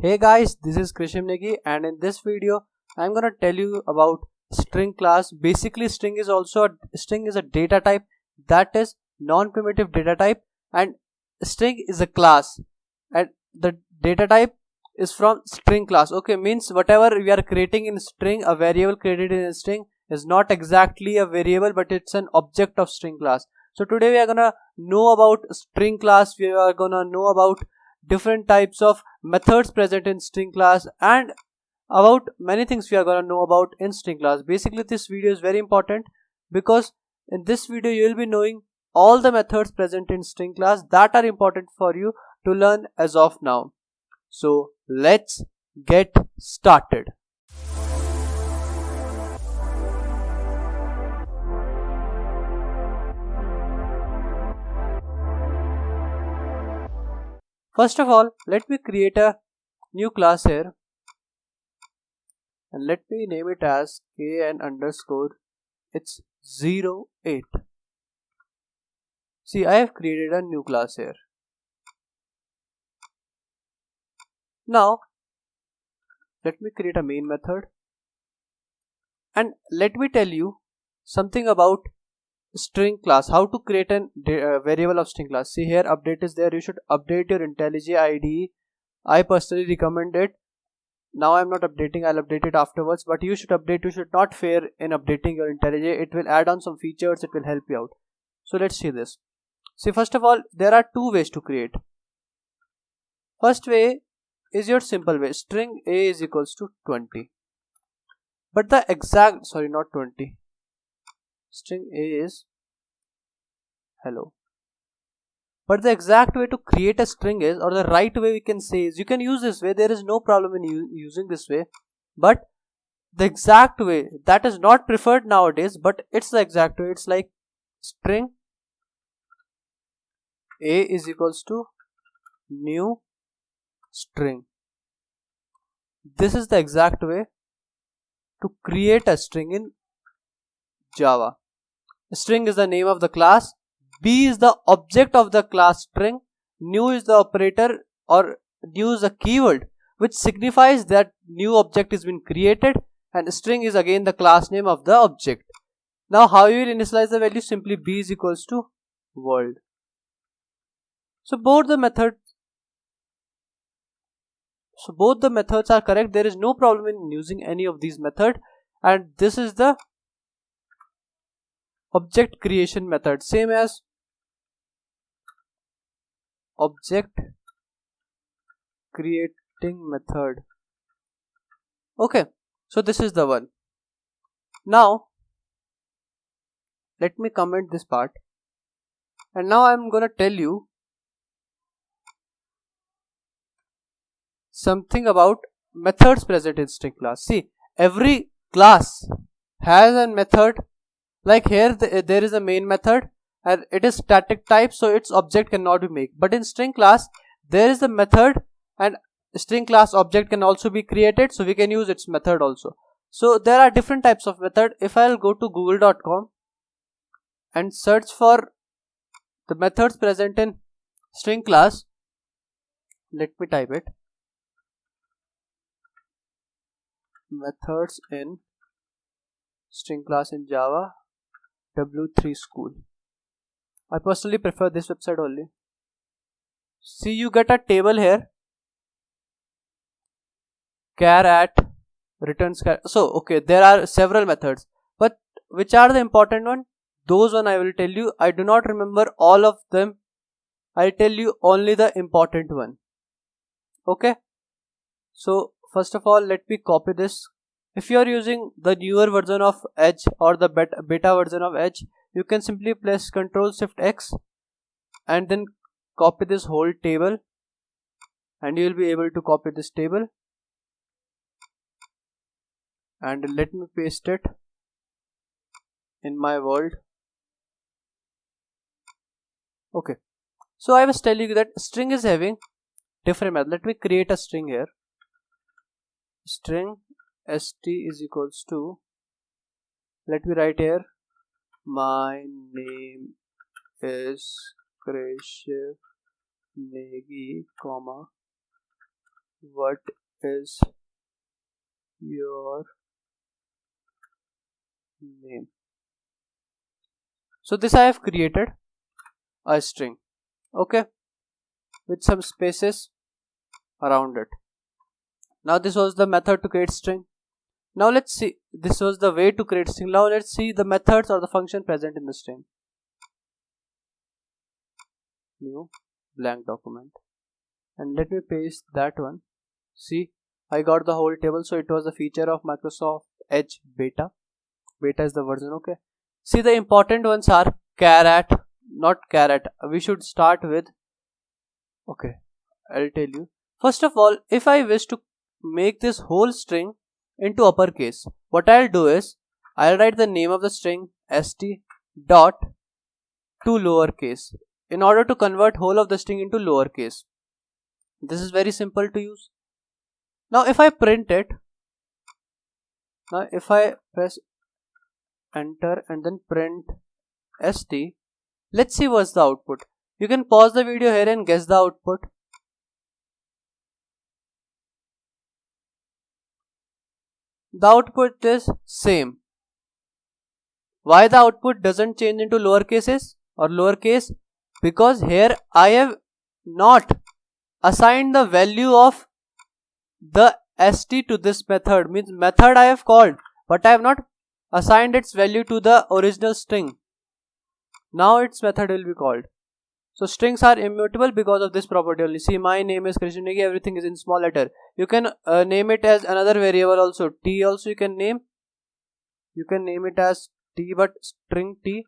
Hey guys, this is Krishim Negi, and in this video I'm gonna tell you about string class. Basically string is a data type that is non-primitive data type, and string is a class, and the data type is from string class. Okay, means whatever we are creating in string, a variable created in a string is not exactly a variable, but it's an object of string class. So today we are gonna know about string class. We are gonna know about different types of methods present in string class, and about many things we are going to know about in string class. Basically this video is very important because in this video you will be knowing all the methods present in string class that are important for you to learn as of now. So let's get started. First of all, let me create a new class here, and let me name it as kn underscore it's 08. See, I have created a new class here. Now let me create a main method, and let me tell you something about string class, how to create a variable of string class. See here, update is there. You should update your IntelliJ IDE. I personally recommend it. Now I'm not updating, I'll update it afterwards, but you should update. You should not fear in updating your IntelliJ. It will add on some features, it will help you out. So let's see this. See, first of all, there are two ways to create. First way is your simple way. String a is equals to 20, but the exact, sorry, not 20, string a is hello. But the exact way to create a string is, or the right way we can say is, you can use this way, there is no problem in using this way, but the exact way that is not preferred nowadays, but it's the exact way. It's like string a is equals to new string. This is the exact way to create a string in Java. String is the name of the class, b is the object of the class string, new is the operator, or new is a keyword which signifies that new object is been created, and string is again the class name of the object. Now how you will initialize the value? Simply b is equals to world. So both the methods are correct. There is no problem in using any of these methods, and this is the object creation method, same as object creating method. Okay, so this is the one. Now let me comment this part, and now I'm gonna tell you something about methods present in string class. See, every class has a method. Like here there is a main method, and it is static type, so its object cannot be made. But in string class there is a method, and string class object can also be created, so we can use its method also. So there are different types of method. If I'll go to google.com and search for the methods present in string class, let me type it, methods in string class in Java W3 school. I personally prefer this website only. See, you get a table here, char at returns char. So okay, there are several methods, but which are the important one? Those one I will tell you. I do not remember all of them. I'll tell you only the important one. Okay, so first of all, let me copy this. If you are using the newer version of Edge or the beta version of Edge, you can simply press Ctrl Shift X and then copy this whole table, and you will be able to copy this table, and let me paste it in my world. Okay, so I was telling you that string is having different methods. Let me create a string here. String st is equals to, let me write here, my name is Krishim Negi, comma what is your name? So this I have created a string, okay, with some spaces around it. Now this was the method to create string. Now let's see, this was the way to create string. Now let's see the methods or the function present in the string. New blank document, and let me paste that one. See, I got the whole table. So it was a feature of Microsoft Edge beta. Beta is the version, okay. See, the important ones are caret, not caret. We should start with, okay, I'll tell you. First of all, if I wish to make this whole string into uppercase, what I'll do is I'll write the name of the string st dot to lowercase in order to convert whole of the string into lowercase. This is very simple to use. Now if I print it, now if I press enter and then print st, let's see what's the output. You can pause the video here and guess the output. The output is same. Why the output doesn't change into lower cases or lowercase? Because here I have not assigned the value of the st to this method. Means method I have called, but I have not assigned its value to the original string. Now its method will be called. So strings are immutable because of this property only. See, my name is Krishnan Negi, everything is in small letter. You can name it as another variable also. T also you can name. You can name it as T, but string T.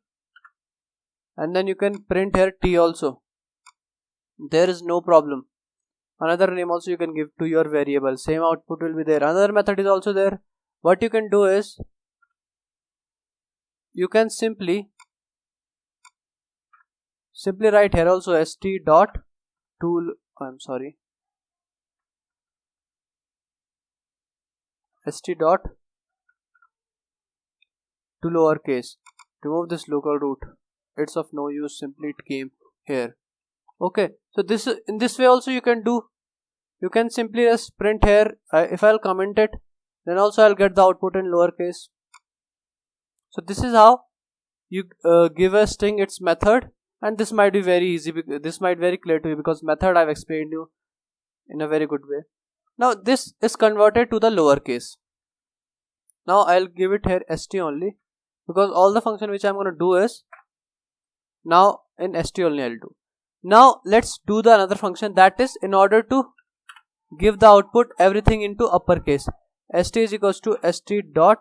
And then you can print here T also. There is no problem. Another name also you can give to your variable. Same output will be there. Another method is also there. What you can do is, you can simply write here also st dot to, st dot to lowercase. Remove this local root. It's of no use. Simply it came here. Okay. So this, in this way also you can do. You can simply just print here. If I'll comment it, then also I'll get the output in lowercase. So this is how you give a string its method. And this might be very easy, this might be very clear to you because method I've explained you in a very good way. Now this is converted to the lowercase. Now I'll give it here st only, because all the function which I'm going to do is now in st only I'll do. Now let's do the another function, that is in order to give the output everything into uppercase. St is equals to st dot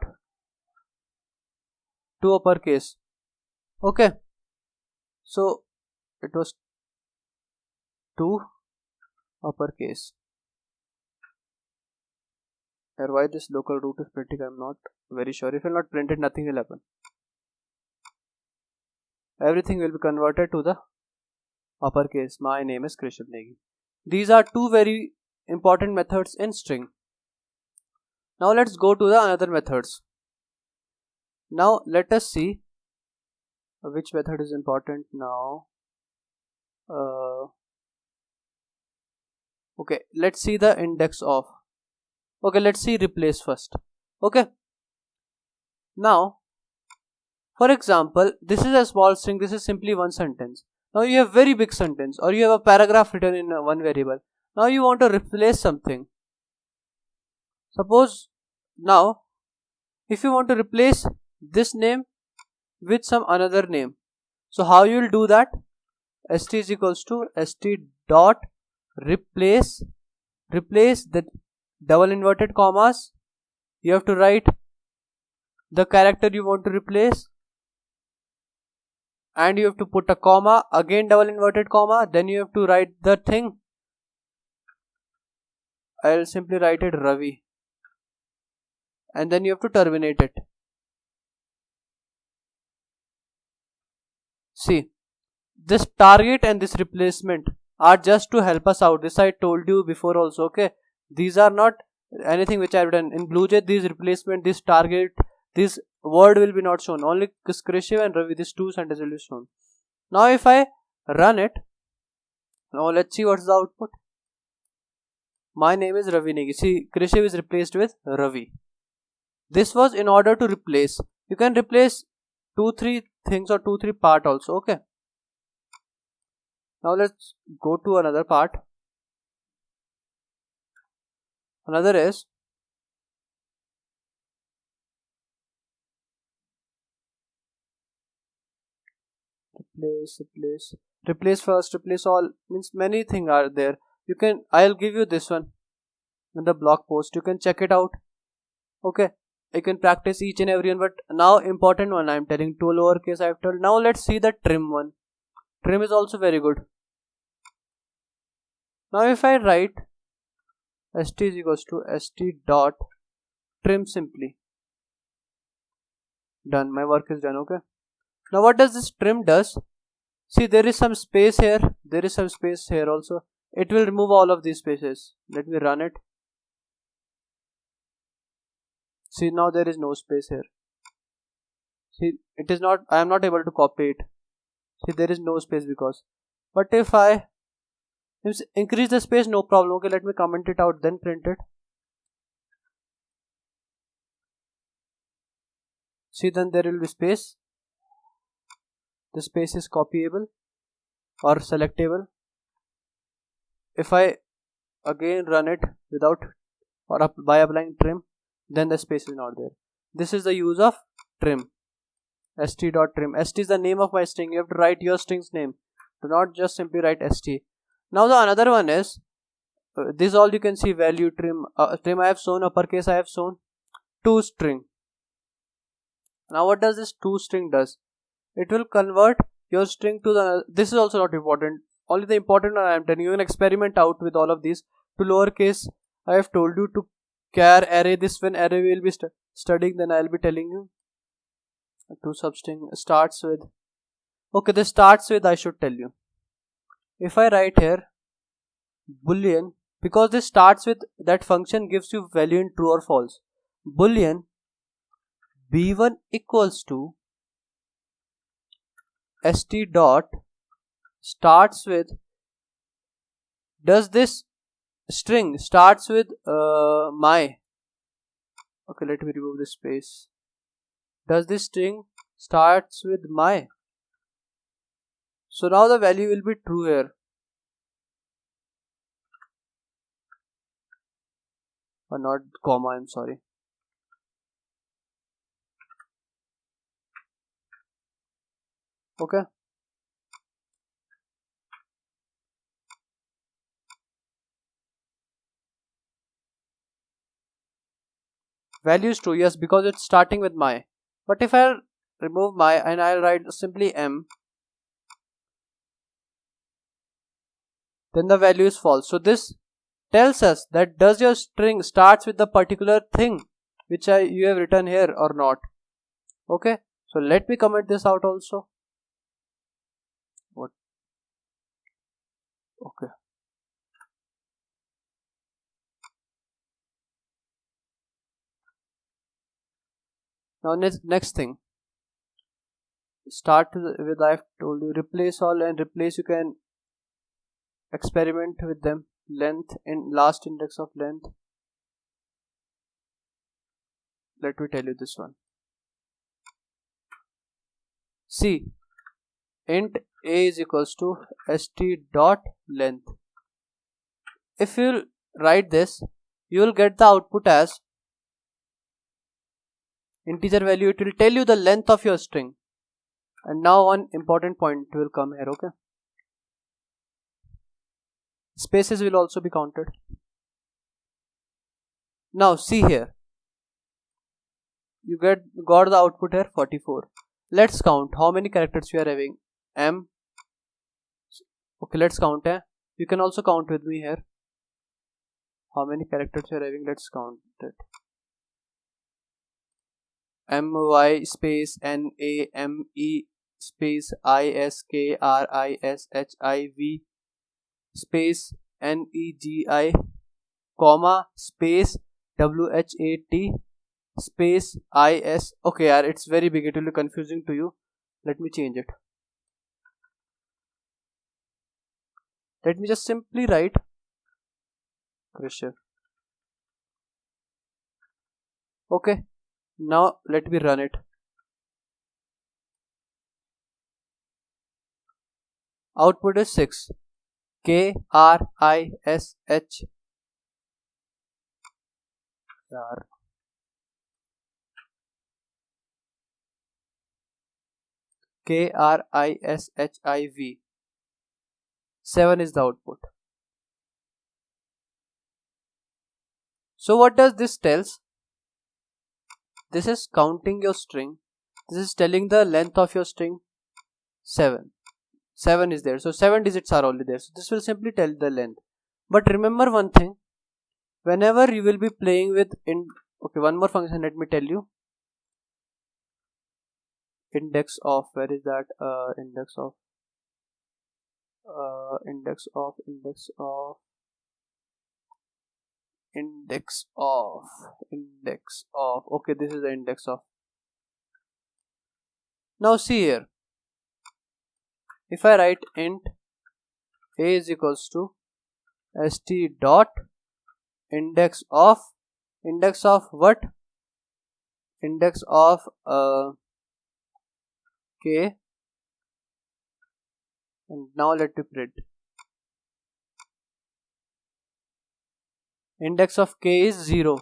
to uppercase. Okay. So it was to uppercase. And why this local root is printing, I'm not very sure. If you'll not print it, nothing will happen. Everything will be converted to the uppercase. My name is Krishnan Negi. These are two very important methods in string. Now let's go to the another methods. Now let us see which method is important now. Okay, let's see the index of. Okay, let's see replace first. Okay. Now, for example, this is a small string. This is simply one sentence. Now you have very big sentence, or you have a paragraph written in one variable. Now you want to replace something. Suppose now, if you want to replace this name with some another name, so how you will do that? St is equals to st dot replace the double inverted commas. You have to write the character you want to replace, and you have to put a comma, again double inverted comma, then you have to write the thing. I'll simply write it Ravi, and then you have to terminate it. See, this target and this replacement are just to help us out. This I told you before also. Okay, these are not anything which I've done in BlueJ. These replacement, this target, this word will be not shown. Only Krishiv and Ravi, these two sentences will be shown. Now if I run it, now let's see what's the output. my name is Ravi Negi. See, Krishiv is replaced with Ravi. This was in order to replace. You can replace 2-3 things or 2-3 part also. Okay. Now let's go to another part. Another is replace first, replace all, means many things are there. You can, I'll give you this one in the blog post, you can check it out. Okay, you can practice each and every one, but now important one I'm telling, to lowercase I've told. Now let's see the trim one. Trim is also very good. Now if I write st is equals to st dot trim simply, done, my work is done. Okay, now what does this trim does? See, there is some space here, there is some space here also. It will remove all of these spaces. Let me run it. See, now there is no space here. See, it is not, I am not able to copy it. See, there is no space because. But if I increase the space, no problem. Okay, let me comment it out, then print it. See, then there will be space. The space is copyable or selectable. If I again run it without or by applying trim, then the space is not there. This is the use of trim. st.trim. st is the name of my string. You have to write your string's name. Do not just simply write st. Now the another one is this, all you can see, value trim. Trim I have shown, uppercase I have shown, toString. Now what does this toString does? It will convert your string to the, this is also not important, only the important one I am telling you. You can experiment out with all of these. To lowercase I have told you, to char array, this when array we will be studying, then I will be telling you. To substring starts with, okay, this starts with, I should tell you. If I write here boolean, because this starts with, that function gives you value in true or false. Boolean b1 equals to st dot starts with, does this string starts with my, okay, let me remove this space. Does this string starts with my? So now the value will be true here. Or not comma, I'm sorry. Okay. Value is true, yes, because it's starting with my. But if I remove my and I'll write simply m, then the value is false. So this tells us that does your string starts with the particular thing which you have written here or not. Okay, so let me comment this out also. What? Okay. Now next thing, start with, I've told you, replace all, and replace you can experiment with them. Length, in last index of length. Let me tell you this one. See, int a is equals to st dot length. If you write this, you will get the output as integer value. It will tell you the length of your string. And now one important point will come here. Okay, spaces will also be counted. Now see here, you got the output here 44. Let's count how many characters we are having. M. Okay, let's count. You can also count with me here. How many characters we are having? Let's count it. my space name space iskrishiv space negi comma space what space is. Okay yaar, it's very big, it will be confusing to you. Let me change it. Let me just simply write Krishiv. Okay, now let me run it. Output is 6. K-R-I-S-H R K-R-I-S-H-I-V. 7 is the output. So what does this tells? This is counting your string. This is telling the length of your string. 7. 7 is there. So 7 digits are only there. So this will simply tell the length. But remember one thing. Whenever you will be playing with okay, one more function, let me tell you. Index of, where is that? Index of index of okay, this is the index of. Now see here, if I write int a is equals to st dot index of what? Index of k, and now let me print. Index of k is 0.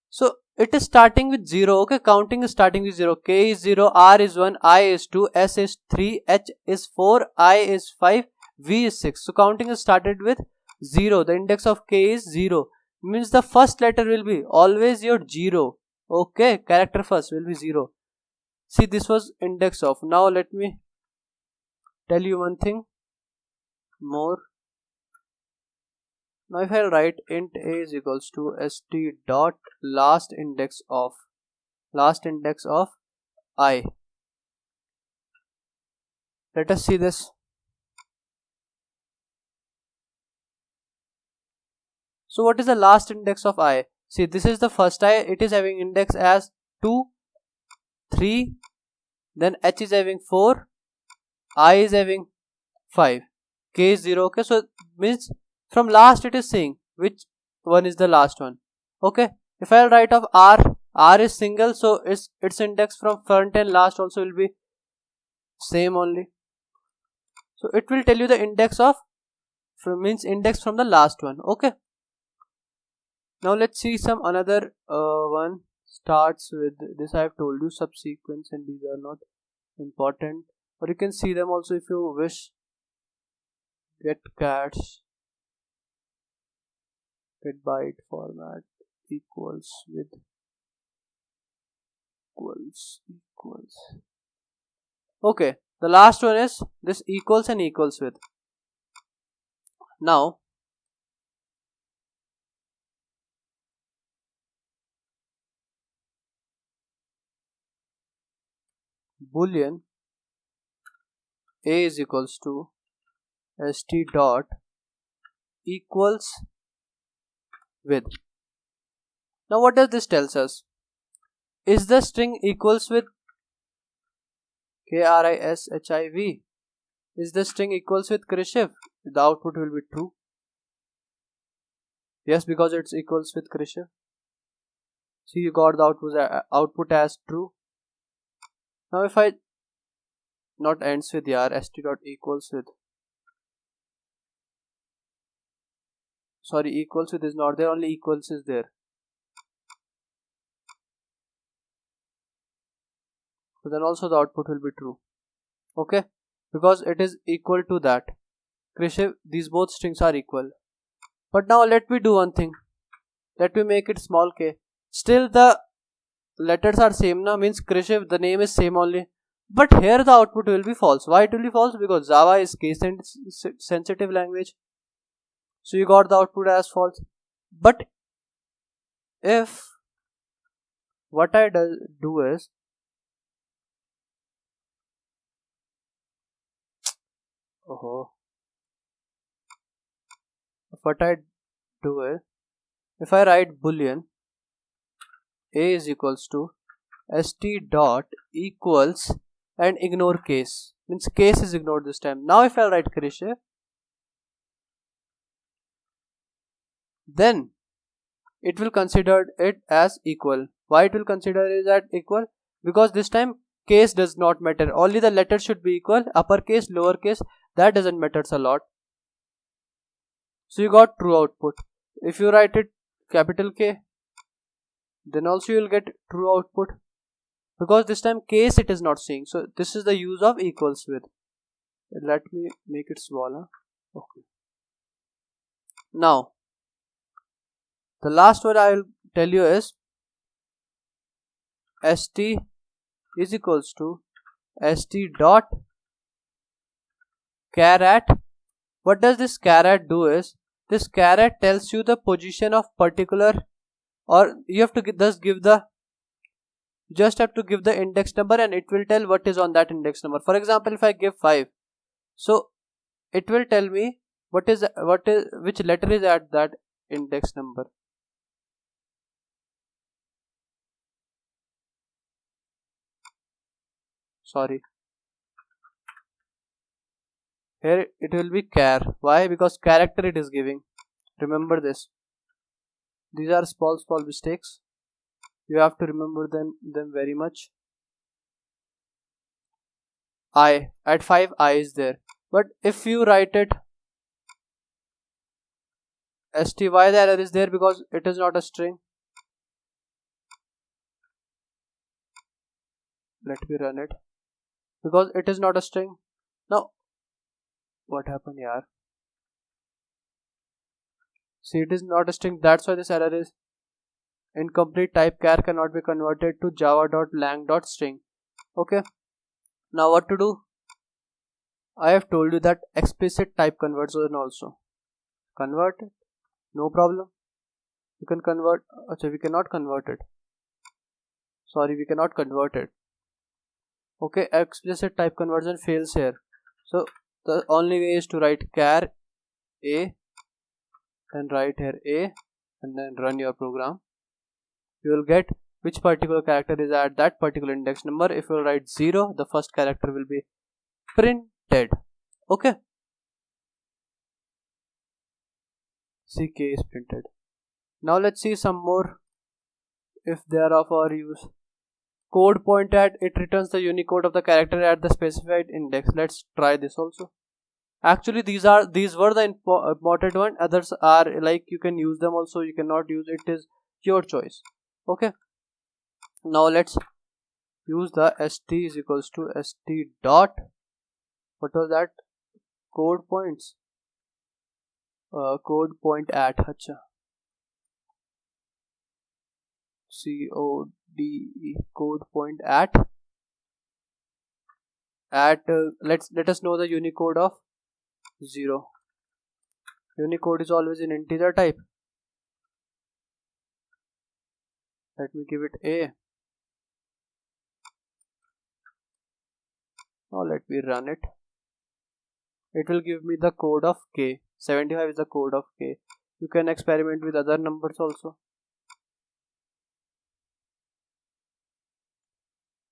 So it is starting with 0. Okay, counting is starting with 0. K is 0, R is 1, I is 2, S is 3, H is 4, I is 5, V is 6. So counting is started with 0. The index of k is 0. Means the first letter will be always your 0. Okay, character first will be 0. See, this was index of. Now let me tell you one thing more. Now if I write int a is equals to st dot last index of I. Let us see this. So what is the last index of I? See, this is the first I. It is having index as 2, 3, then H is having 4, I is having 5, K is 0. Okay, so means from last it is saying which one is the last one. Okay, if I write of R is single, so its index from front and last also will be same only. So it will tell you the index of index from the last one. Okay, now let's see some another one. Starts with this. I have told you subsequence, and these are not important, or you can see them also if you wish. Get cats, get byte format equals with equals. Okay, the last one is this equals and equals with. Now boolean a is equals to st dot equals with. Now what does this tells us? Is the string equals with Krishiv? Is the string equals with Krishiv? The output will be true. Yes, because it's equals with Krishiv. See, you got the output as true. Now if I not ends with st dot equals with, sorry, equals with is not there, only equals is there. So then also the output will be true. Okay, because it is equal to that. Krishiv, these both strings are equal. But now let me do one thing. Let me make it small k. Still the letters are same now, means Krishiv, the name is same only. But here the output will be false. Why it will be false? Because Java is case sensitive language. So you got the output as false. But if what I do is, if I write boolean a is equals to st dot equals and ignore case, means case is ignored this time. Now if I write Krishiv, then it will consider it as equal. Why it will consider it as equal? Because this time case does not matter, only the letters should be equal, uppercase, lowercase, that doesn't matters a lot. So you got true output. If you write it capital K, then also you will get true output, because this time case it is not seeing. So this is the use of equals with. Let me make it smaller. Okay. Now the last word I will tell you is st is equals to st dot char at. What does this char at do is, this char at tells you the position of particular, or you have to just have to give the index number and it will tell what is on that index number. For example, if I give 5, so it will tell me which letter is at that index number. Sorry, here it will be char. Why? Because character it is giving. Remember this. These are small mistakes. You have to remember them very much. I at 5, I is there. But if you write it st, why the error is there? Because it is not a string. Let me run it. Because it is not a string. Now what happened here? See, it is not a string, that's why this error is incomplete. Type char cannot be converted to java.lang.string. Okay, now what to do? I have told you that explicit type conversion also. Convert it, no problem. You can convert. Actually, we cannot convert it. Sorry, we cannot convert it. Okay, explicit type conversion fails here. So the only way is to write char a, and write here a, and then run your program. You will get which particular character is at that particular index number. If you write 0, the first character will be printed. Okay, ck is printed. Now let's see some more if they are of our use. Code point at, it returns the Unicode of the character at the specified index. Let's try this also. Actually these were the important one. Others are like you can use them also, you cannot use, it is your choice. Okay, now let's use the st is equals to st dot, what was that? Code points, code point at, acha, code point at let us know the Unicode of 0. Unicode is always in integer type. Let me give it a. Now let me run it. It will give me the code of k. 75 is the code of k. You can experiment with other numbers also.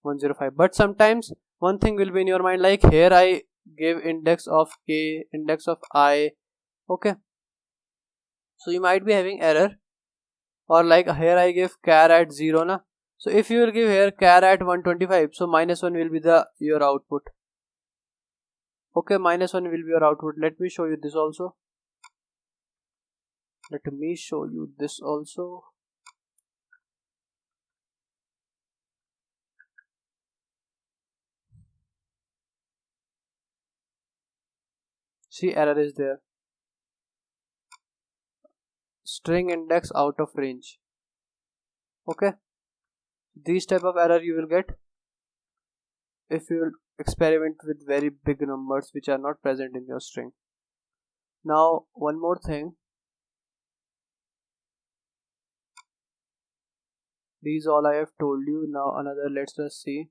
105. But sometimes one thing will be in your mind, like here I give index of k, index of I. Okay, so you might be having error, or like here I give char at 0 na. So if you will give here char at 125, so -1 will be your output. Okay, -1 will be your output. Let me show you this also. See, error is there. String index out of range. Okay, these type of error you will get if you experiment with very big numbers which are not present in your string. Now one more thing, these all I have told you. Now another, let's just see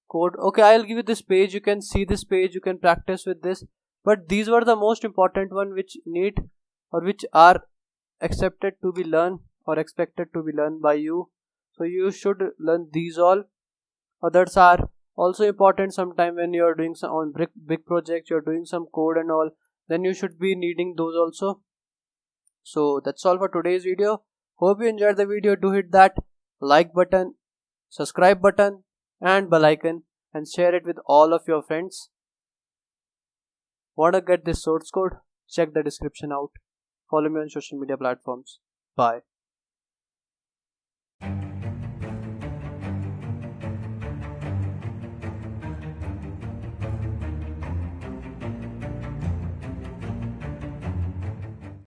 code. Okay, I'll give you this page, you can see this page, you can practice with this, but these were the most important one which need or which are accepted to be learned or expected to be learned by you. So you should learn these all. Others are also important. Sometime when you are doing some on big projects, you are doing some code and all, then you should be needing those also. So that's all for today's video. Hope you enjoyed the video. Do hit that like button, subscribe button and bell icon and share it with all of your friends. Wanna get this source code? Check the description out. Follow me on social media platforms. Bye.